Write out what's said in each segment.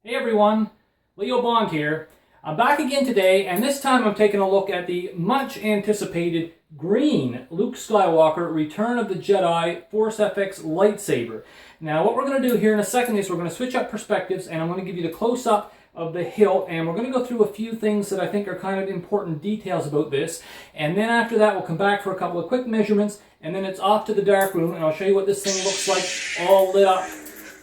Hey everyone, Leo Bond here. I'm back again today, and this time I'm taking a look at the much anticipated green Luke Skywalker Return of the Jedi Force FX lightsaber. Now what we're going to do here in a second is we're going to switch up perspectives, and I'm going to give you the close-up of the hilt, and we're going to go through a few things that I think are kind of important details about this, and then after that we'll come back for a couple of quick measurements, and then it's off to the dark room, and I'll show you what this thing looks like all lit up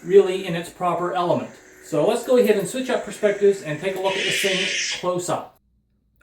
really in its proper element. So let's go ahead and switch up perspectives and take a look at this thing close up.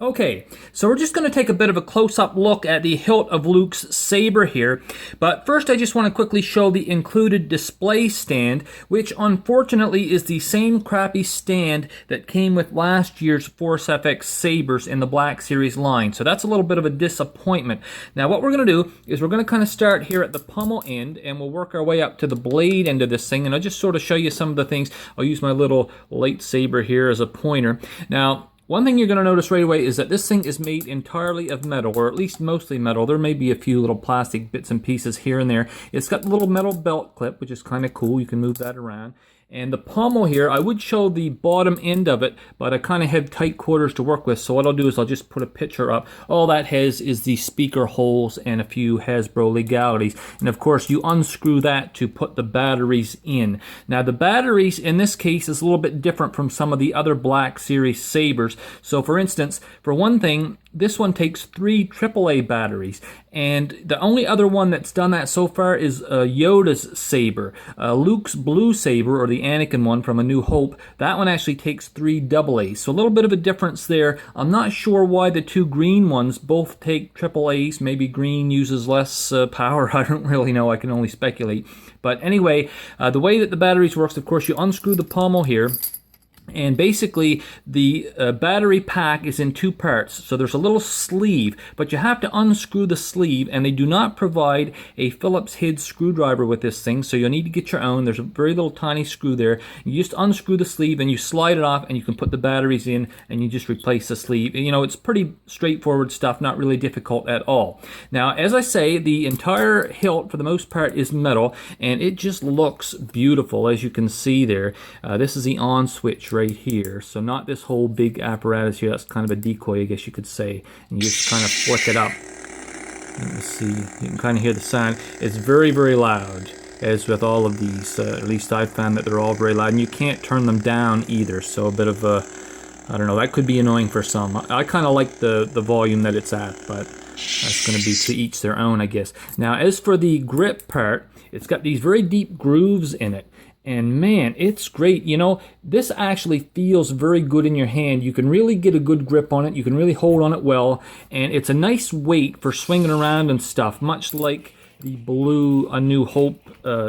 Okay, so we're just going to take a bit of a close-up look at the hilt of Luke's saber here. But first I just want to quickly show the included display stand, which unfortunately is the same crappy stand that came with last year's Force FX sabers in the Black Series line. So that's a little bit of a disappointment. Now what we're going to do is we're going to kind of start here at the pommel end, and we'll work our way up to the blade end of this thing, and I'll just sort of show you some of the things. I'll use my little lightsaber here as a pointer. Now, one thing you're going to notice right away is that this thing is made entirely of metal, or at least mostly metal. There may be a few little plastic bits and pieces here and there. It's got the little metal belt clip, which is kind of cool. You can move that around. And the pommel here, I would show the bottom end of it, but I kind of have tight quarters to work with, so what I'll do is I'll just put a picture up. All that has is the speaker holes and a few Hasbro legalities. And of course, you unscrew that to put the batteries in. Now, the batteries in this case is a little bit different from some of the other Black Series sabers. So for instance, for one thing, this one takes 3 AAA batteries, and the only other one that's done that so far is Yoda's saber. Luke's blue saber, or the Anakin one from A New Hope, that one actually takes 3 AA's. So a little bit of a difference there. I'm not sure why the 2 green ones both take AA's. Maybe green uses less power. I don't really know. I can only speculate. But anyway, the way that the batteries works, of course, you unscrew the pommel here. And basically, the battery pack is in 2 parts. So there's a little sleeve, but you have to unscrew the sleeve, and they do not provide a Phillips head screwdriver with this thing, so you'll need to get your own. There's a very little tiny screw there. You just unscrew the sleeve, and you slide it off, and you can put the batteries in, and you just replace the sleeve. You know, it's pretty straightforward stuff, not really difficult at all. Now, as I say, the entire hilt, for the most part, is metal, and it just looks beautiful, as you can see there. This is the on switch right here, so not this whole big apparatus here. That's kind of a decoy, I guess you could say, and you just kind of flick it up. Let's see, you can kind of hear the sound. It's very, very loud, as with all of these. At least I've found that they're all very loud, and you can't turn them down either, so a bit of a, I don't know, that could be annoying for some. I kind of like the volume that it's at, but that's going to be to each their own, I guess. Now, as for the grip part, it's got these very deep grooves in it. And man, it's great. You know, this actually feels very good in your hand. You can really get a good grip on it. You can really hold on it well. And it's a nice weight for swinging around and stuff, much like the blue A New Hope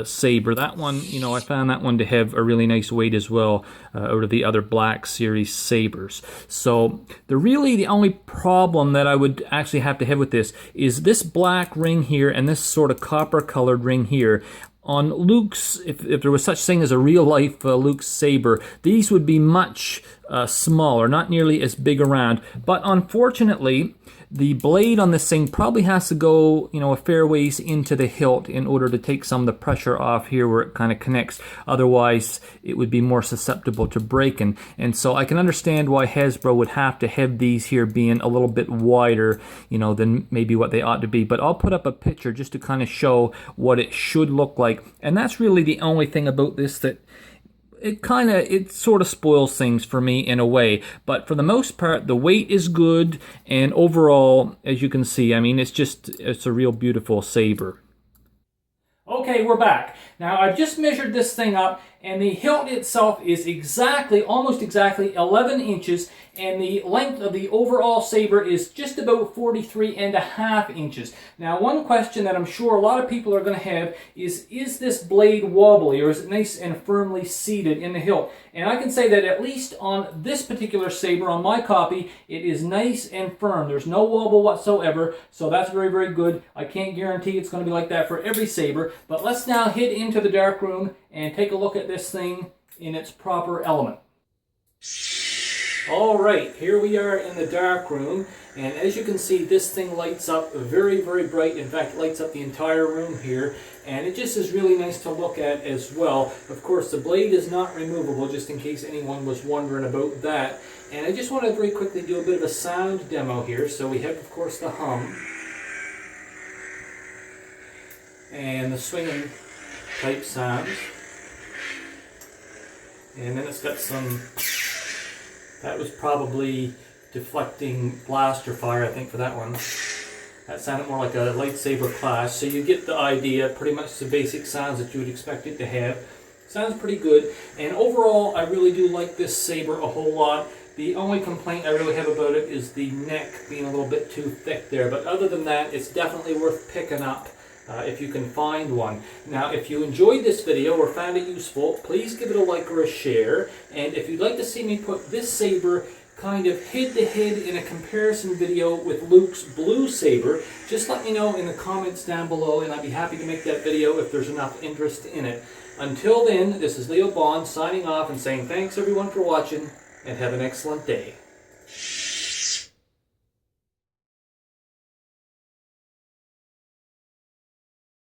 saber. That one, you know, I found that one to have a really nice weight as well out of the other Black Series sabers. So the only problem that I would actually have to have with this is this black ring here and this sort of copper colored ring here. On Luke's, if there was such thing as a real-life Luke saber, these would be much smaller, not nearly as big around. But unfortunately, the blade on this thing probably has to go, you know, a fair ways into the hilt in order to take some of the pressure off here where it kind of connects. Otherwise, it would be more susceptible to breaking. And so I can understand why Hasbro would have to have these here being a little bit wider, you know, than maybe what they ought to be. But I'll put up a picture just to kind of show what it should look like. And that's really the only thing about this that it sort of spoils things for me in a way, but for the most part the weight is good, and overall, as you can see, I mean, it's a real beautiful saber. Okay, we're back. Now, I've just measured this thing up, and the hilt itself is almost exactly 11 inches, and the length of the overall saber is just about 43.5 inches. Now, one question that I'm sure a lot of people are going to have is this blade wobbly, or is it nice and firmly seated in the hilt? And I can say that at least on this particular saber, on my copy, it is nice and firm. There's no wobble whatsoever, so that's very, very good. I can't guarantee it's going to be like that for every saber, but let's now head into the dark room and take a look at this thing in its proper element. Alright, here we are in the dark room, and as you can see, this thing lights up very, very bright. In fact, it lights up the entire room here, and it just is really nice to look at as well. Of course, the blade is not removable, just in case anyone was wondering about that. And I just want to very quickly do a bit of a sound demo here. So we have, of course, the hum, and the swinging type sounds. And then it's got some, that was probably deflecting blaster fire, I think, for that one. That sounded more like a lightsaber clash. So you get the idea, pretty much the basic sounds that you would expect it to have. Sounds pretty good. And overall, I really do like this saber a whole lot. The only complaint I really have about it is the neck being a little bit too thick there. But other than that, it's definitely worth picking up if you can find one. Now, if you enjoyed this video or found it useful, please give it a like or a share. And if you'd like to see me put this saber kind of head-to-head in a comparison video with Luke's blue saber, just let me know in the comments down below, and I'd be happy to make that video if there's enough interest in it. Until then, this is Leo Bond signing off and saying thanks everyone for watching, and have an excellent day.